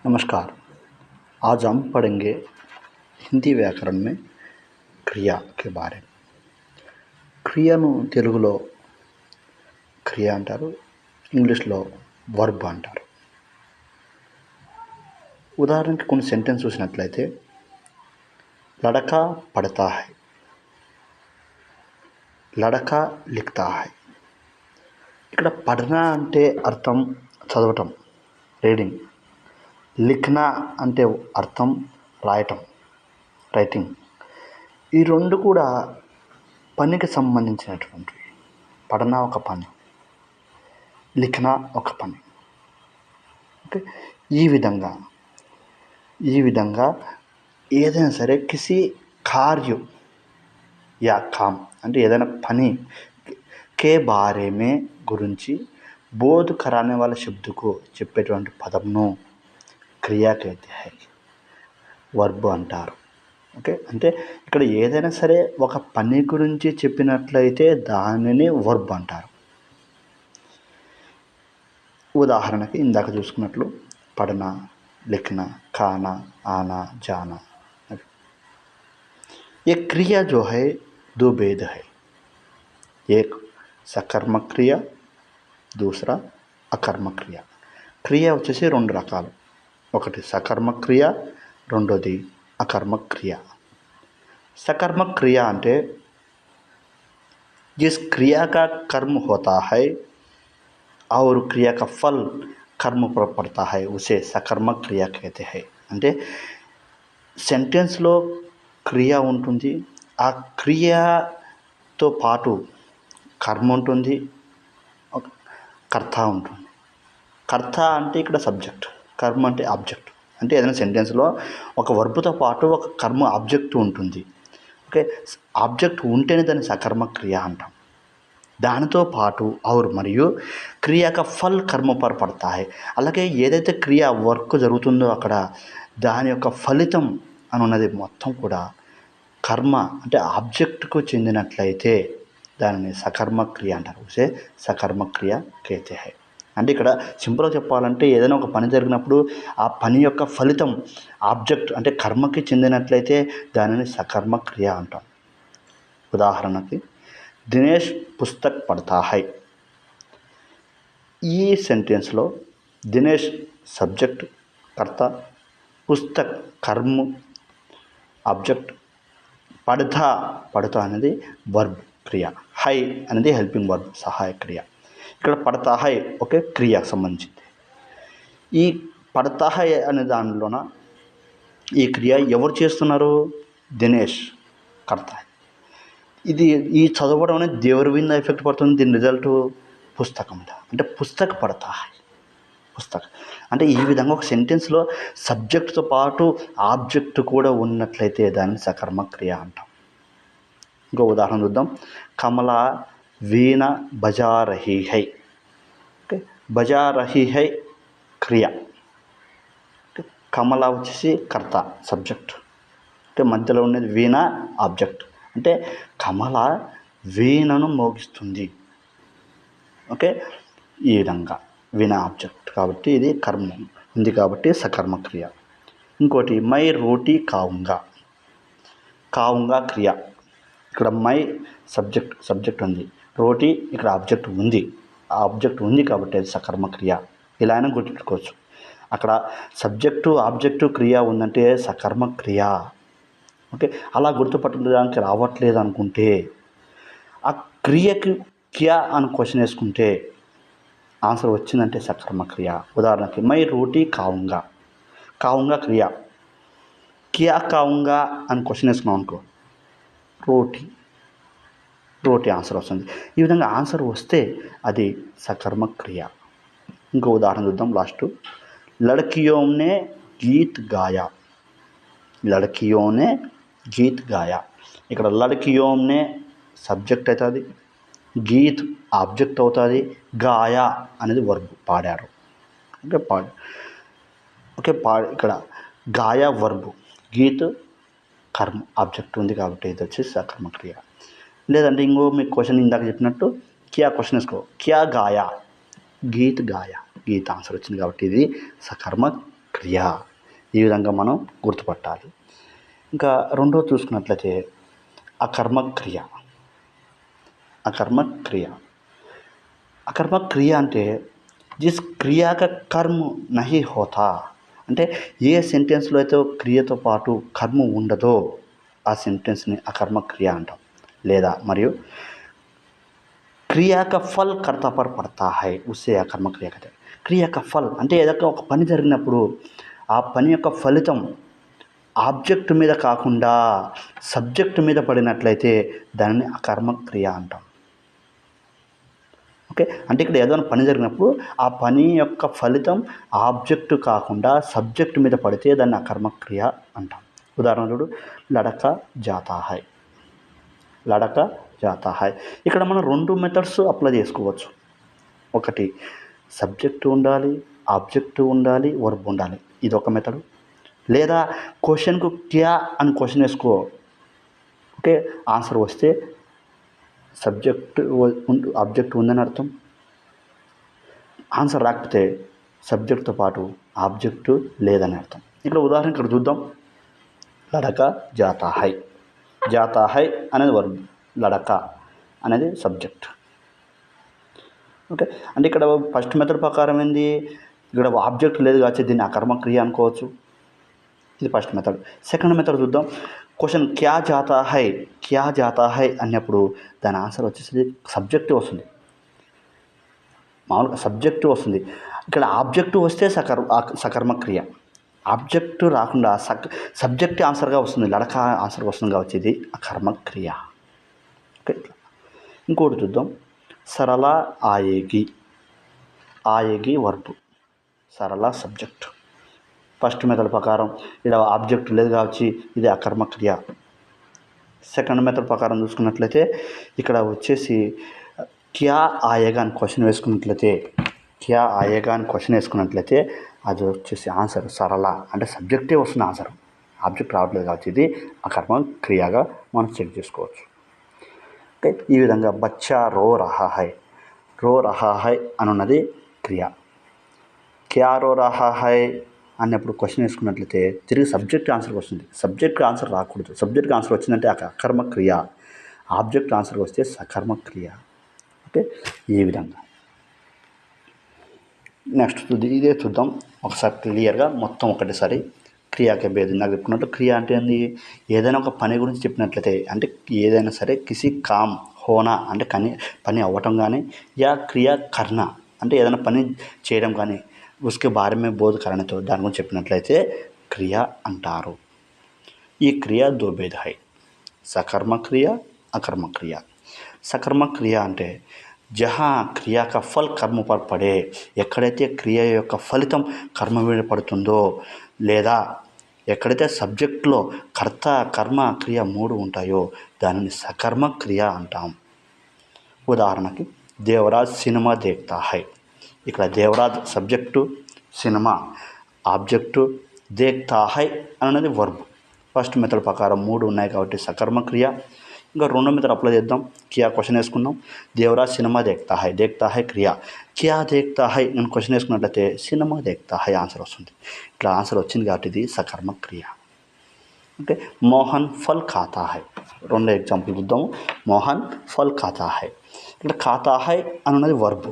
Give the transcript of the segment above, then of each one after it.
नमस्कार। आज हम पढ़ेंगे हिंदी व्याकरण में क्रिया के बारे में। క్రియను తెలుగులో క్రియ అంటారు, ఇంగ్లీష్లో వర్బ్ అంటారు. ఉదాహరణకి కొన్ని సెంటెన్స్ చూసినట్లయితే లడకా పడతా హై, లడకా లిఖతా హై. ఇక్కడ పడనా అంటే అర్థం చదవటం, రీడింగ్. లిఖనా అంటే అర్థం రాయటం, రైటింగ్. ఈ రెండు కూడా పనికి సంబంధించినటువంటివి. పడనా ఒక పని, లిఖనా ఒక పని. ఓకే, ఈ విధంగా ఏదైనా సరే కిసి కార్య యా కామ్ అంటే ఏదైనా పని కే బారే మే గురించి బోధ్ కరానే వాళ్ళ శబ్దకు చెప్పేటువంటి పదంను క్రియా కైతే హై, వర్బ్ అంటారు. ఓకే, అంటే ఇక్కడ ఏదైనా సరే ఒక పని గురించి చెప్పినట్లయితే దానిని వర్బ్ అంటారు. ఉదాహరణకి ఇందాక చూసుకున్నట్లు పడనా, लिखना, खाना, आना, जाना. ये क्रिया जो है दो भेद है. एक सकर्मक क्रिया, दूसरा అకర్మక క్రియ. క్రియ వచ్చేసి రెండు రకాలు. ఒకటి సకర్మక క్రియ, రెండోది అకర్మక క్రియ. सकर्मक क्रिया అంటే जिस क्रिया का कर्म होता है और क्रिया का फल कर्म पर पड़ता है उसे सकर्मक क्रिया कहते हैं. అంటే సెంటెన్స్లో క్రియ ఉంటుంది, ఆ క్రియతో పాటు కర్మ ఉంటుంది, కర్త ఉంటుంది. కర్త అంటే ఇక్కడ సబ్జెక్ట్, కర్మ అంటే ఆబ్జెక్ట్. అంటే ఏదైనా సెంటెన్స్లో ఒక వర్బ్తో పాటు ఒక కర్మ ఆబ్జెక్ట్ ఉంటుంది. ఓకే, ఆబ్జెక్ట్ ఉంటేనే దాన్ని సకర్మక క్రియ అంటాం. దానితో పాటు ఔర్ మరియు క్రియాక ఫల్ కర్మ పర్ పడతా హై. అలాగే ఏదైతే క్రియ వర్క్ జరుగుతుందో అక్కడ దాని యొక్క ఫలితం అని ఉన్నది మొత్తం కూడా కర్మ అంటే ఆబ్జెక్ట్కు చెందినట్లయితే దానిని సకర్మక క్రియ అంటారు. ఉసే సకర్మక క్రియ కైతే హై. అంటే ఇక్కడ సింపుల్గా చెప్పాలంటే ఏదైనా ఒక పని జరిగినప్పుడు ఆ పని యొక్క ఫలితం ఆబ్జెక్ట్ అంటే కర్మకి చెందినట్లయితే దానిని సకర్మక క్రియ అంటాం. ఉదాహరణకి దినేష్ పుస్తక్ పడతా హై. ఈ సెంటెన్స్లో దినేష్ సబ్జెక్ట్, కర్త, పుస్తక్ కర్మ ఆబ్జెక్ట్, పడతా అనేది వర్బ్ క్రియ, హై అనేది హెల్పింగ్ వర్బ్ సహాయ క్రియ. ఇక్కడ పడతా హై ఒకే క్రియకు సంబంధించింది. ఈ పడతా హై అనే దానిలోన ఈ క్రియ ఎవరు చేస్తున్నారు? దినేష్ కర్త. ఇది ఈ చదవడం అనేది దేవరి మీద ఎఫెక్ట్ పడుతుంది. దీని రిజల్ట్ పుస్తకం మీద, అంటే పుస్తక పడతా హై, పుస్తకం. అంటే ఈ విధంగా ఒక సెంటెన్స్లో సబ్జెక్ట్తో పాటు ఆబ్జెక్ట్ కూడా ఉన్నట్లయితే దాన్ని సకర్మక క్రియ అంటాం. ఇంకో ఉదాహరణ చూద్దాం. కమల వీణ బజా రహీ హై. ఓకే, బజా రహీ హై క్రియ. కమల వచ్చేసి కర్త, సబ్జెక్ట్. అంటే మధ్యలో ఉన్నది వీణ ఆబ్జెక్ట్. అంటే కమల వీణను మోగిస్తుంది. ఓకే, ఈ విధంగా వీణ ఆబ్జెక్ట్ కాబట్టి ఇది కర్మ ఉంది కాబట్టి సకర్మ క్రియ. ఇంకోటి మై రోటీ కావుంగా, కావుంగా క్రియ. ఇక్కడ మై సబ్జెక్ట్ ఉంది, రోటీ ఇక్కడ ఆబ్జెక్ట్ ఉంది. ఆ ఆబ్జెక్ట్ ఉంది కాబట్టి అది సకర్మ క్రియ. ఇలా అయినా గుర్తుపెట్టుకోవచ్చు. అక్కడ సబ్జెక్టు ఆబ్జెక్టు క్రియ ఉందంటే సకర్మ క్రియ. ఓకే, అలా గుర్తుపట్టడానికి రావట్లేదు అనుకుంటే ఆ క్రియకి క్యా అని క్వశ్చన్ వేసుకుంటే ఆన్సర్ వచ్చిందంటే సకర్మ క్రియ. ఉదాహరణకి మై రోటీ కావుంగా, కావుంగా క్రియ. క్యా కావుంగా అని క్వశ్చన్ వేసుకున్నాం అనుకో, రోటీ ఆన్సర్ వస్తుంది. ఈ విధంగా ఆన్సర్ వస్తే అది సకర్మ క్రియ. ఇంకో ఉదాహరణ చూద్దాం లాస్ట్. లड़कियों గీత్ గాయా, లड़कियों గీత్ గాయా. ఇక్కడ లड़कियों సబ్జెక్ట్ అవుతుంది, గీత్ ఆబ్జెక్ట్ అవుతుంది, గాయా అనేది వర్బ్ పాడారు. ఓకే, ఇక్కడ గాయా వర్బ్, గీత్ కర్మ ఆబ్జెక్ట్ ఉంది కాబట్టి ఇది వచ్చి సకర్మ క్రియ. లేదంటే ఇంకో మీకు క్వశ్చన్ ఇందాక చెప్పినట్టు క్యా క్వశ్చన్ వేసుకో, క్యా గాయా, గీత్ గాయా, గీత ఆన్సర్ వచ్చింది కాబట్టి ఇది సకర్మ క్రియ. ఈ విధంగా మనం గుర్తుపట్టాలి. ఇంకా రెండోది చూసుకున్నట్లయితే అకర్మక్రియ. అకర్మక్రియ అకర్మక్రియ అంటే జిస్ క్రియా కా కర్మ నహీ హోతా, అంటే ఏ సెంటెన్స్లో అయితే క్రియతో పాటు కర్మ ఉండదో ఆ సెంటెన్స్ని అకర్మక్రియ అంటాం. లేదా మరియు క్రియా కా ఫల్ కర్తా పర్ పడతా హై ఉస్సే అకర్మక్రియ कहते हैं. క్రియ కా ఫల్ అంటే ఏదైనా ఒక పని జరిగినప్పుడు ఆ పని యొక్క ఫలితం ఆబ్జెక్ట్ మీద కాకుండా సబ్జెక్ట్ మీద పడినట్లయితే దానిని అకర్మక్రియ అంటాం. ఓకే, అంటే ఇక్కడ ఏదైనా పని జరిగినప్పుడు ఆ పని యొక్క ఫలితం ఆబ్జెక్ట్ కాకుండా సబ్జెక్ట్ మీద పడితే దాన్ని అకర్మక్రియ అంటాం. ఉదాహరణ చూడు, లడక జాతా హై. లడక జాతా హై. ఇక్కడ మనం 2 మెథడ్స్ అప్లై చేసుకోవచ్చు. ఒకటి సబ్జెక్టు ఉండాలి, ఆబ్జెక్టు ఉండాలి, వర్బ్ ఉండాలి, ఇది ఒక మెథడు. లేదా క్వశ్చన్కు క్యా అని క్వశ్చన్ వేసుకో, ఓకే, ఆన్సర్ వస్తే సబ్జెక్ట్ ఆబ్జెక్ట్ ఉందని అర్థం. ఆన్సర్ రాకపోతే సబ్జెక్ట్తో పాటు ఆబ్జెక్టు లేదని అర్థం. ఇక్కడ ఉదాహరణ ఇక్కడ చూద్దాం. లడక జాతా హై. జాతా హై అనేది వర్బ్, లడక అనేది సబ్జెక్ట్. ఓకే, అంటే ఇక్కడ ఫస్ట్ మెథడ్ ప్రకారం ఏంది, ఇక్కడ ఆబ్జెక్ట్ లేదు కాబట్టి దీన్ని అకర్మక్రియ అనుకోవచ్చు. ఇది ఫస్ట్ మెథడ్. సెకండ్ మెథడ్ చూద్దాం. క్వశ్చన్ క్యా జాతా హై, క్యా జాతా హై అన్నప్పుడు దాని ఆన్సర్ వచ్చేసి సబ్జెక్టు వస్తుంది. మామూలుగా సబ్జెక్టు వస్తుంది. ఇక్కడ ఆబ్జెక్టు వస్తే సకర్మక్రియ. ఆబ్జెక్టు రాకుండా సబ్జెక్ట్ ఆన్సర్గా వస్తుంది, లడక ఆన్సర్గా వస్తుంది కాబట్టి ఇది అకర్మక్రియ. ఓకే, ఇంకోటి చూద్దాం. సరళ ఆయేగి. ఆయేగి వర్బ్, సరళ సబ్జెక్ట్. ఫస్ట్ మెథడ్ ప్రకారం ఇక్కడ ఆబ్జెక్ట్ లేదు కాబట్టి ఇది అకర్మక్రియ. సెకండ్ మెథడ్ ప్రకారం చూసుకున్నట్లయితే ఇక్కడ వచ్చేసి క్యా ఆయేగా అని క్వశ్చన్ వేసుకున్నట్లయితే, క్యా ఆయేగా అని క్వశ్చన్ వేసుకున్నట్లయితే అది వచ్చేసి ఆన్సర్ సరళ, అంటే సబ్జెక్టే వస్తుంది ఆన్సర్, ఆబ్జెక్ట్ రావట్లేదు కాబట్టి ఇది అకర్మక్రియగా మనం చెక్ చేసుకోవచ్చు. ఓకే, ఈ విధంగా బచ్చా రో రహా హై. రో రహా హై అనున్నది క్రియ. క్యా రో రహా హై అన్నప్పుడు క్వశ్చన్ వేసుకున్నట్లయితే తిరిగి సబ్జెక్ట్ ఆన్సర్కి వస్తుంది. సబ్జెక్ట్ ఆన్సర్ రాకూడదు. సబ్జెక్ట్ ఆన్సర్ వచ్చిందంటే అకర్మక్రియ, ఆబ్జెక్ట్ ఆన్సర్కి వస్తే సకర్మక్రియ. ఓకే, ఈ విధంగా. నెక్స్ట్ ఇదే చూద్దాం ఒకసారి క్లియర్గా మొత్తం ఒకటేసారి. క్రియాకే భేదం నాకు చెప్పుకున్నట్టు క్రియ అంటే ఏంది, ఏదైనా ఒక పని గురించి చెప్పినట్లయితే, అంటే ఏదైనా సరే కిసి కామ్ హోనా అంటే పని అవ్వటం కానీ, యా క్రియ కర్ణ అంటే ఏదైనా పని చేయడం కానీ, ఉస్కే బారే మే బోధ్ కరణతో దాని గురించి చెప్పినట్లయితే క్రియ అంటారు. ఈ క్రియ దో భేద హై, సకర్మక్రియ అకర్మక్రియ. సకర్మక్రియ అంటే జహా క్రియా కా ఫల్ కర్మ పర్ పడే, ఎక్కడైతే క్రియ యొక్క ఫలితం కర్మ మీద పడుతుందో, లేదా ఎక్కడైతే సబ్జెక్ట్లో కర్త కర్మ క్రియ 3 ఉంటాయో దానిని సకర్మ క్రియ అంటాం. ఉదాహరణకి దేవరాజ్ సినిమా దేఖ్తా హై. ఇక్కడ దేవరాజ్ సబ్జెక్టు, సినిమా ఆబ్జెక్టు, దేఖ్తా హై అన్నది వర్బ్. ఫస్ట్ మెథడ్ ప్రకారం 3 ఉన్నాయి కాబట్టి సకర్మక్రియ. ఇంకా రెండో మెథడ్ అప్లై చేద్దాం. క్యా క్వశ్చన్ వేసుకున్నాం. దేవరాజ్ సినిమా దేఖ్తా హై, దేఖ్తా హై క్రియ. క్యా దేఖ్తా హై నేను క్వశ్చన్ వేసుకున్నట్లయితే సినిమా దేఖ్తా హై ఆన్సర్ వస్తుంది. ఇట్లా ఆన్సర్ వచ్చింది కాబట్టి ఇది సకర్మక్రియ. ఓకే, మోహన్ ఫల్ ఖాతా హై. రెండో ఎగ్జాంపుల్ చూద్దాము. మోహన్ ఫల్ ఖాతా హై. ఇక్కడ ఖాతా హై అన్నది వర్బ్,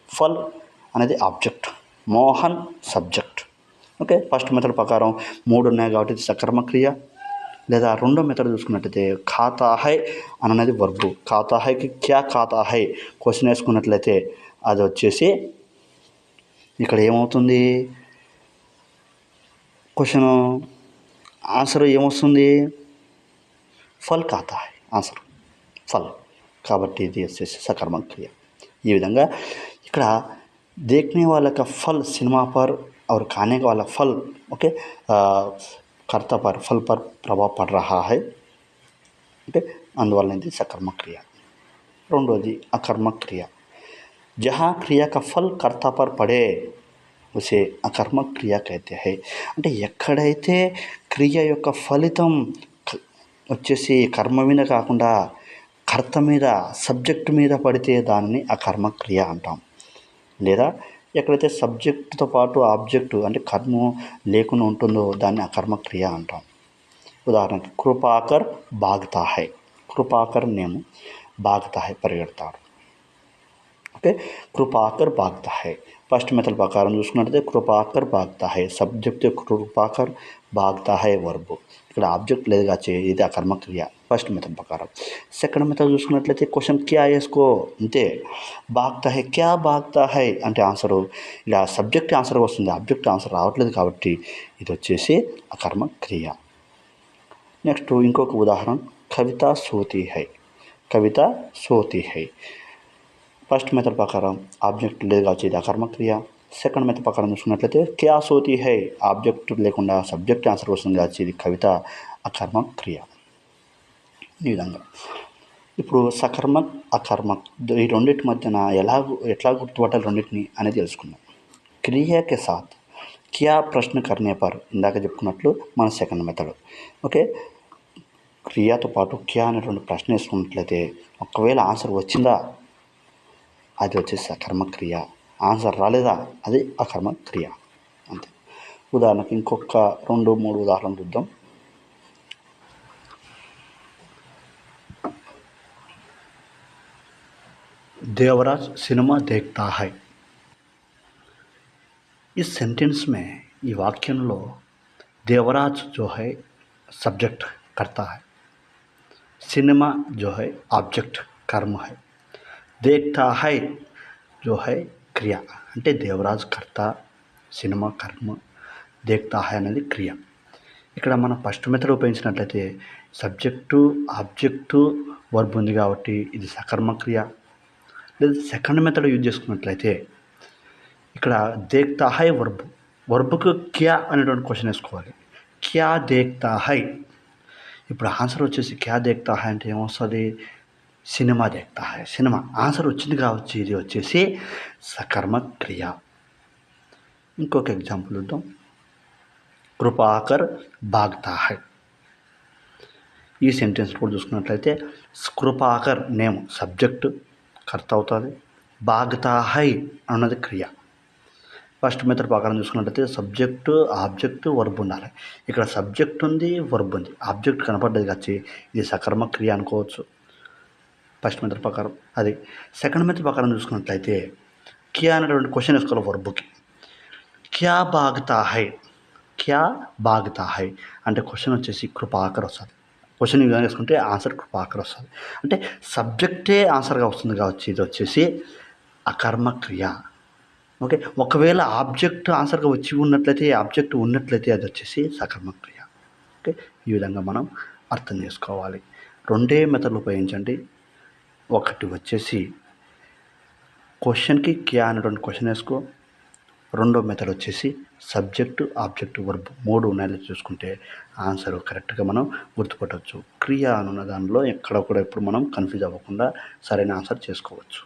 ఫల్ అనేది object, Mohan subject. Okay, first method ప్రకారం 3 ఉన్నాయి కాబట్టి ఇది సకర్మక్రియ. లేదా రెండో మెథడ్ చూసుకున్నట్లయితే ఖాతా హై అన్నది వర్బు, ఖాతా హైకి క్యా ఖాతా హై క్వశ్చన్ వేసుకున్నట్లయితే అది వచ్చేసి ఇక్కడ ఏమవుతుంది, క్వశ్చన్ ఆన్సర్ ఏమొస్తుంది, ఫల్ ఖాతా హై ఆన్సర్ ఫల్, కాబట్టి ఇది వచ్చేసి సకర్మక్రియ. ఈ విధంగా ఇక్కడ देखने वाला का फल सिनेमा पर और खाने वाला फल ओके कर्ता पर फल पर प्रभाव पड़ रहा है. ओके, అందువల్ల ఇది సకర్మక్రియ. రెండోది అకర్మక్రియ. जहाँ क्रिया का फल कर्ता पर पड़े उसे అకర్మక్రియ कहते हैं. అంటే ఎక్కడైతే క్రియ యొక్క ఫలితం వచ్చేసి కర్మ మీద కాకుండా కర్త మీద సబ్జెక్ట్ మీద పడితే దానిని అకర్మక్రియ అంటాం. లేదా ఎక్కడైతే సబ్జెక్ట్తో పాటు ఆబ్జెక్టు అంటే కర్మ లేకుండా ఉంటుందో దాన్ని అకర్మ క్రియ అంటాం. ఉదాహరణకి కృపాకర్ భాగ్తా హై, కృపాకర్ నేము, భాగ్తా హై పరిగెడతాడు. ఓకే, కృపాకర్ భాగ్తా హై. ఫస్ట్ మెథడ్ ప్రకారం చూసుకున్నట్లయితే కృపాకర్ భాగ్తా హై, సబ్జెక్ట్ కృపాకర్, భాగ్తా హై వర్బ్. ఇక్కడ ఆబ్జెక్ట్ లేదు కాచి ఇది అకర్మ క్రియ ఫస్ట్ మెథడ్ ప్రకారం. సెకండ్ మెథడ్ చూసుకున్నట్లయితే క్వశ్చన్ క్యా వేసుకో అంతే. భాగ్తా హై, క్యా భాగ్తా హై అంటే ఆన్సరు ఇలా సబ్జెక్ట్ ఆన్సర్ వస్తుంది, ఆబ్జెక్ట్ ఆన్సర్ రావట్లేదు కాబట్టి ఇది వచ్చేసి అకర్మ క్రియ. నెక్స్ట్ ఇంకొక ఉదాహరణ కవిత సోతి హై, కవిత సోతి హై. ఫస్ట్ మెథడ్ ప్రకారం ఆబ్జెక్ట్ లేదు కావచ్చు ఇది అకర్మ క్రియ. సెకండ్ మెథడ్ ప్రకారం చూసుకున్నట్లయితే క్యా సోతి హై, ఆబ్జెక్ట్ లేకుండా సబ్జెక్ట్ ఆన్సర్ వస్తుంది కావచ్చు ఇది కవిత అకర్మ క్రియ. ఈ విధంగా ఇప్పుడు సకర్మక్ అకర్మక్ ఈ రెండింటి మధ్యన ఎట్లా గుర్తుపట్టాలి రెండింటిని అనేది తెలుసుకుందాం. క్రియకే సాత్ క్యా ప్రశ్న కర్నే పర్ ఇందాక చెప్పుకున్నట్లు మన సెకండ్ మెథడ్. ఓకే, క్రియతో పాటు క్యా అనేటువంటి ప్రశ్న వేసుకున్నట్లయితే ఒకవేళ ఆన్సర్ వచ్చిందా అది వచ్చేసి అకర్మ క్రియ, ఆన్సర్ రాలేదా అది అకర్మ క్రియ అంతే. ఉదాహరణకి ఇంకొక 2-3 ఉదాహరణలు చూద్దాం. देवराज सिनेमा देखता है. इस सेंटेंस में ఈ వాక్యంలో देवराज जो है सब्जेक्ट करता है, सिनेमा जो है ऑब्जेक्ट कर्म है, देखता है जो है క్రియ. అంటే దేవరాజ్ కర్త, సినిమా కర్మ, దేక్తా హై అనేది క్రియ. ఇక్కడ మనం ఫస్ట్ మెథడ్ ఉపయోగించినట్లయితే సబ్జెక్టు ఆబ్జెక్టు వర్బ్ ఉంది కాబట్టి ఇది సకర్మ క్రియ. లేదా సెకండ్ మెథడ్ యూజ్ చేసుకున్నట్లయితే ఇక్కడ దేక్తా హై వర్బ్కు క్యా అనేటువంటి క్వశ్చన్ వేసుకోవాలి. క్యా దేక్తా హై, ఇప్పుడు ఆన్సర్ వచ్చేసి క్యా దేక్తా హై అంటే ఏమొస్తుంది సినిమా దేక్తా హై, సినిమా ఆన్సర్ వచ్చింది కావచ్చు ఇది వచ్చేసి సకర్మ క్రియ. ఇంకొక ఎగ్జాంపుల్ చూద్దాం. కృపాకర్ భాగ్తా హై. ఈ సెంటెన్స్ కూడా చూసుకున్నట్లయితే కృపాకర్ నేమ్ సబ్జెక్టు కర్త అవుతుంది, భాగ్తా హై అన్నది క్రియ. ఫస్ట్ మెథడ్ ప్రకారం చూసుకున్నట్లయితే సబ్జెక్టు ఆబ్జెక్టు వర్బ్ ఉండాలి. ఇక్కడ సబ్జెక్ట్ ఉంది వర్బ్ ఉంది, ఆబ్జెక్ట్ కనపడ్డది వచ్చి ఇది సకర్మ క్రియ అనుకోవచ్చు ఫస్ట్ మెథడ్ ప్రకారం. అది సెకండ్ మెథడ్ ప్రకారం చూసుకున్నట్లయితే క్యా అనేటువంటి క్వశ్చన్ వేసుకోవాలి వర్బ్కి. క్యా భాగ్తా హై, క్యా భాగ్తా హై అంటే క్వశ్చన్ వచ్చేసి కృపాకర్ వస్తుంది. క్వశ్చన్ ఈ విధంగా వేసుకుంటే ఆన్సర్ కృపాకర్ వస్తుంది. అంటే సబ్జెక్టే ఆన్సర్గా వస్తుంది కావచ్చు ఇది వచ్చేసి అకర్మ క్రియ. ఓకే, ఒకవేళ ఆబ్జెక్ట్ ఆన్సర్గా వచ్చి ఉన్నట్లయితే ఆబ్జెక్ట్ ఉన్నట్లయితే అది వచ్చేసి సకర్మ క్రియ. ఓకే, ఈ విధంగా మనం అర్థం చేసుకోవాలి. రెండే మెథడ్లు ఉపయోగించండి. ఒకటి వచ్చేసి క్వశ్చన్కి క్యా అనేటువంటి క్వశ్చన్ వేసుకో, రెండో మెథడ్ వచ్చేసి సబ్జెక్టు ఆబ్జెక్టు వర్బ్ 3 ఉన్నాయో చూసుకుంటే ఆన్సర్ కరెక్ట్గా మనం గుర్తుపట్టవచ్చు. క్రియ అన్న దానిలో ఎక్కడ కూడా ఇప్పుడు మనం కన్ఫ్యూజ్ అవ్వకుండా సరైన ఆన్సర్ చేసుకోవచ్చు.